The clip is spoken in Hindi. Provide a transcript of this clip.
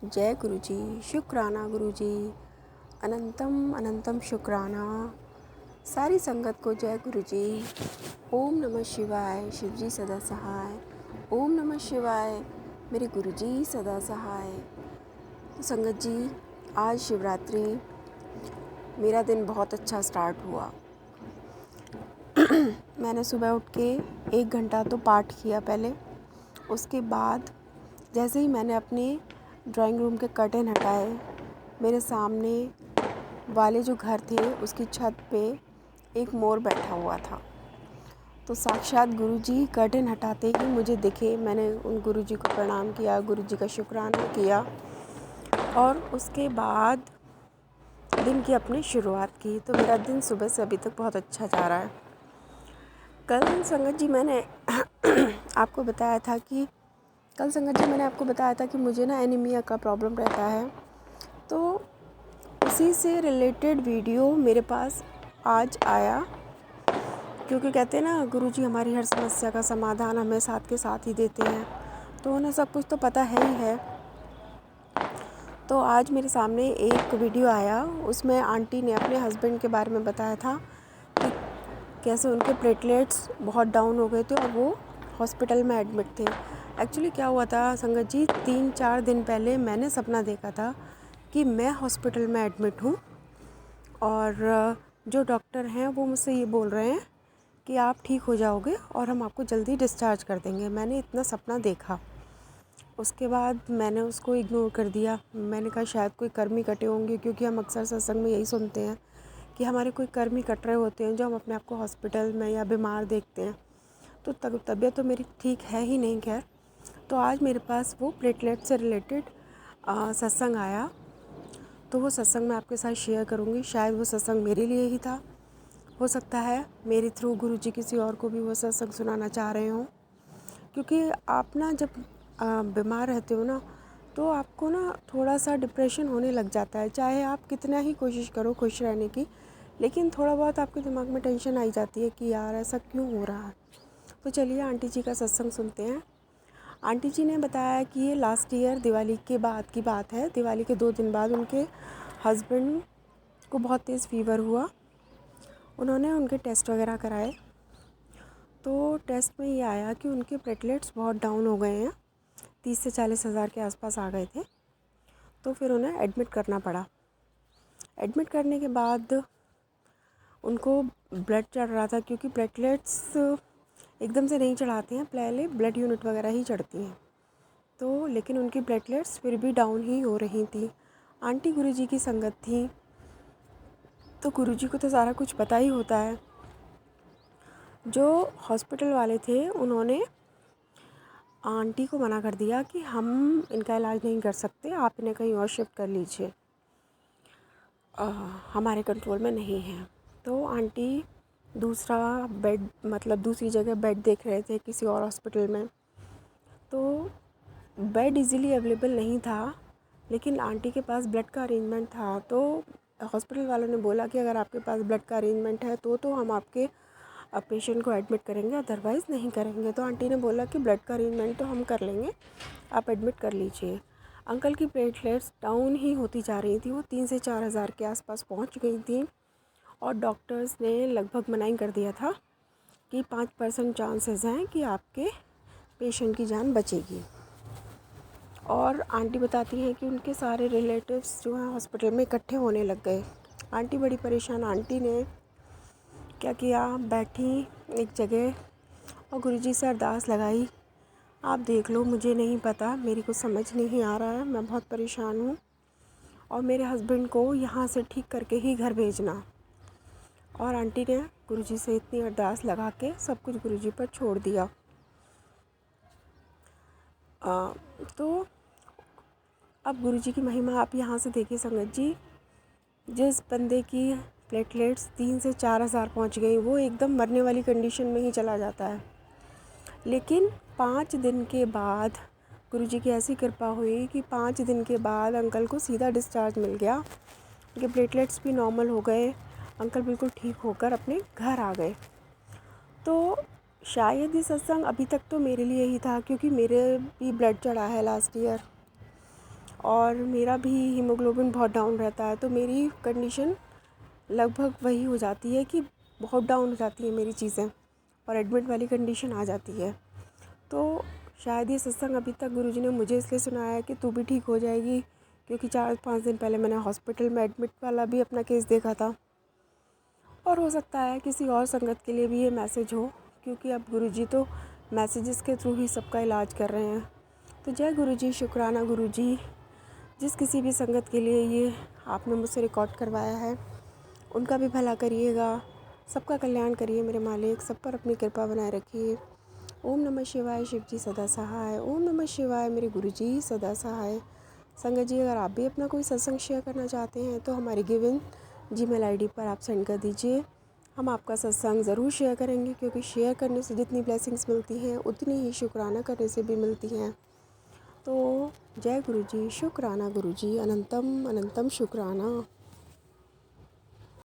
जय गुरु जी, शुक्राना गुरु जी, अनंतम अनंतम शुक्राना। सारी संगत को जय गुरु जी। ओम नमः शिवाय, शिव जी सदा सहाय। ओम नमः शिवाय, मेरे गुरु जी सदा सहाय। तो संगत जी, आज शिवरात्रि, मेरा दिन बहुत अच्छा स्टार्ट हुआ। मैंने सुबह उठ के 1 घंटा तो पाठ किया पहले। उसके बाद जैसे ही मैंने अपने ड्राइंग रूम के कर्टेन हटाए, मेरे सामने वाले जो घर थे उसकी छत पे एक मोर बैठा हुआ था। तो साक्षात गुरुजी कर्टेन हटाते ही मुझे दिखे। मैंने उन गुरुजी को प्रणाम किया, गुरुजी का शुक्राना किया और उसके बाद दिन की अपनी शुरुआत की। तो मेरा दिन सुबह से अभी तक बहुत अच्छा जा रहा है। कल संगत जी मैंने आपको बताया था कि मुझे ना एनीमिया का प्रॉब्लम रहता है। तो उसी से रिलेटेड वीडियो मेरे पास आज आया, क्योंकि कहते हैं ना गुरुजी हमारी हर समस्या का समाधान हमें साथ के साथ ही देते हैं, तो उन्हें सब कुछ तो पता है ही है। तो आज मेरे सामने एक वीडियो आया, उसमें आंटी ने अपने हस्बैंड के बारे में बताया था कि कैसे उनके प्लेटलेट्स बहुत डाउन हो गए थे और वो हॉस्पिटल में एडमिट थे। एक्चुअली क्या हुआ था संगत जी, 3-4 दिन पहले मैंने सपना देखा था कि मैं हॉस्पिटल में एडमिट हूँ और जो डॉक्टर हैं वो मुझसे ये बोल रहे हैं कि आप ठीक हो जाओगे और हम आपको जल्दी डिस्चार्ज कर देंगे। मैंने इतना सपना देखा। उसके बाद मैंने उसको इग्नोर कर दिया। मैंने कहा शायद कोई कर्म ही कटे होंगे, क्योंकि हम अक्सर सत्संग में यही सुनते हैं कि हमारे कोई कर्म ही कट रहे होते हैं जो हम अपने आप को हॉस्पिटल में या बीमार देखते हैं। तो तबीयत तो मेरी ठीक है ही नहीं। खैर, तो आज मेरे पास वो प्लेटलेट से रिलेटेड सत्संग आया, तो वो सत्संग मैं आपके साथ शेयर करूँगी। शायद वो सत्संग मेरे लिए ही था, हो सकता है मेरे थ्रू गुरुजी किसी और को भी वो सत्संग सुनाना चाह रहे हों। क्योंकि आप ना जब बीमार रहते हो ना, तो आपको ना थोड़ा सा डिप्रेशन होने लग जाता है। चाहे आप कितना ही कोशिश करो खुश रहने की, लेकिन थोड़ा बहुत आपके दिमाग में टेंशन आई जाती है कि यार ऐसा क्यों हो रहा है। तो चलिए आंटी जी का सत्संग सुनते हैं। आंटी जी ने बताया कि ये लास्ट ईयर दिवाली के बाद की बात है। दिवाली के 2 दिन बाद उनके हस्बैंड को बहुत तेज़ फीवर हुआ। उन्होंने उनके टेस्ट वगैरह कराए, तो टेस्ट में ये आया कि उनके प्लेटलेट्स बहुत डाउन हो गए हैं, 30 से 40 हज़ार के आसपास आ गए थे। तो फिर उन्हें एडमिट करना पड़ा। एडमिट करने के बाद उनको ब्लड चढ़ रहा था, क्योंकि प्लेटलेट्स एकदम से नहीं चढ़ाते हैं, पहले ब्लड यूनिट वगैरह ही चढ़ती हैं। तो लेकिन उनकी प्लेटलेट्स फिर भी डाउन ही हो रही थी। आंटी गुरुजी की संगत थी, तो गुरुजी को तो सारा कुछ पता ही होता है। जो हॉस्पिटल वाले थे उन्होंने आंटी को मना कर दिया कि हम इनका इलाज नहीं कर सकते, आप इन्हें कहीं और शिफ्ट कर लीजिए, हमारे कंट्रोल में नहीं है। तो आंटी दूसरा बेड, मतलब दूसरी जगह बेड देख रहे थे किसी और हॉस्पिटल में। तो बेड इजीली अवेलेबल नहीं था, लेकिन आंटी के पास ब्लड का अरेंजमेंट था। तो हॉस्पिटल वालों ने बोला कि अगर आपके पास ब्लड का अरेंजमेंट है तो हम आपके पेशेंट को एडमिट करेंगे, अदरवाइज़ नहीं करेंगे। तो आंटी ने बोला कि ब्लड का अरेंजमेंट तो हम कर लेंगे, आप एडमिट कर लीजिए। अंकल की प्लेटलेट्स डाउन ही होती जा रही थी, वो 3 से 4 हज़ार के आसपास पहुंच गई थी और डॉक्टर्स ने लगभग मना ही कर दिया था कि 5% चांसेस हैं कि आपके पेशेंट की जान बचेगी। और आंटी बताती हैं कि उनके सारे रिलेटिव्स जो हैं हॉस्पिटल में इकट्ठे होने लग गए। आंटी बड़ी परेशान। आंटी ने क्या किया, बैठी एक जगह और गुरुजी से अरदास लगाई, आप देख लो, मुझे नहीं पता, मेरी कुछ समझ नहीं आ रहा है, मैं बहुत परेशान हूँ और मेरे हस्बैंड को यहाँ से ठीक करके ही घर भेजना। और आंटी ने गुरुजी से इतनी अरदास लगा के सब कुछ गुरुजी पर छोड़ दिया। तो अब गुरुजी की महिमा आप यहाँ से देखिए संगत जी। जिस बंदे की प्लेटलेट्स 3 से 4 हज़ार पहुँच गई, वो एकदम मरने वाली कंडीशन में ही चला जाता है। लेकिन 5 दिन के बाद गुरुजी की ऐसी कृपा हुई कि 5 दिन के बाद अंकल को सीधा डिस्चार्ज मिल गया। उनके प्लेटलेट्स भी नॉर्मल हो गए, अंकल बिल्कुल ठीक होकर अपने घर आ गए। तो शायद ये सत्संग अभी तक तो मेरे लिए ही था, क्योंकि मेरे भी ब्लड चढ़ा है लास्ट ईयर। और मेरा भी हीमोग्लोबिन बहुत डाउन रहता है, तो मेरी कंडीशन लगभग वही हो जाती है कि बहुत डाउन हो जाती है मेरी चीज़ें और एडमिट वाली कंडीशन आ जाती है। तो शायद ये सत्संग अभी तक गुरुजी ने मुझे इसलिए सुनाया है कि तू भी ठीक हो जाएगी, क्योंकि 4-5 दिन पहले मैंने हॉस्पिटल में एडमिट वाला भी अपना केस देखा था। और हो सकता है किसी और संगत के लिए भी ये मैसेज हो, क्योंकि अब गुरुजी तो मैसेजेस के थ्रू ही सबका इलाज कर रहे हैं। तो जय गुरुजी, शुक्राना गुरुजी, जिस किसी भी संगत के लिए ये आपने मुझसे रिकॉर्ड करवाया है, उनका भी भला करिएगा, सबका कल्याण करिए मेरे मालिक, सब पर अपनी कृपा बनाए रखिए। ओम नमः शिवाय, शिव जी सदा सहाय। ओम नमः शिवाय, मेरे गुरुजी सदा सहाय। संगत जी, अगर आप भी अपना कोई सत्संग शेयर करना चाहते हैं तो हमारी गिवन जीमेल आईडी पर आप सेंड कर दीजिए। हम आपका सत्संग ज़रूर शेयर करेंगे, क्योंकि शेयर करने से जितनी ब्लेसिंग्स मिलती हैं उतनी ही शुक्राना करने से भी मिलती हैं। तो जय गुरुजी, शुक्राना गुरुजी, अनंतम अनंतम शुक्राना।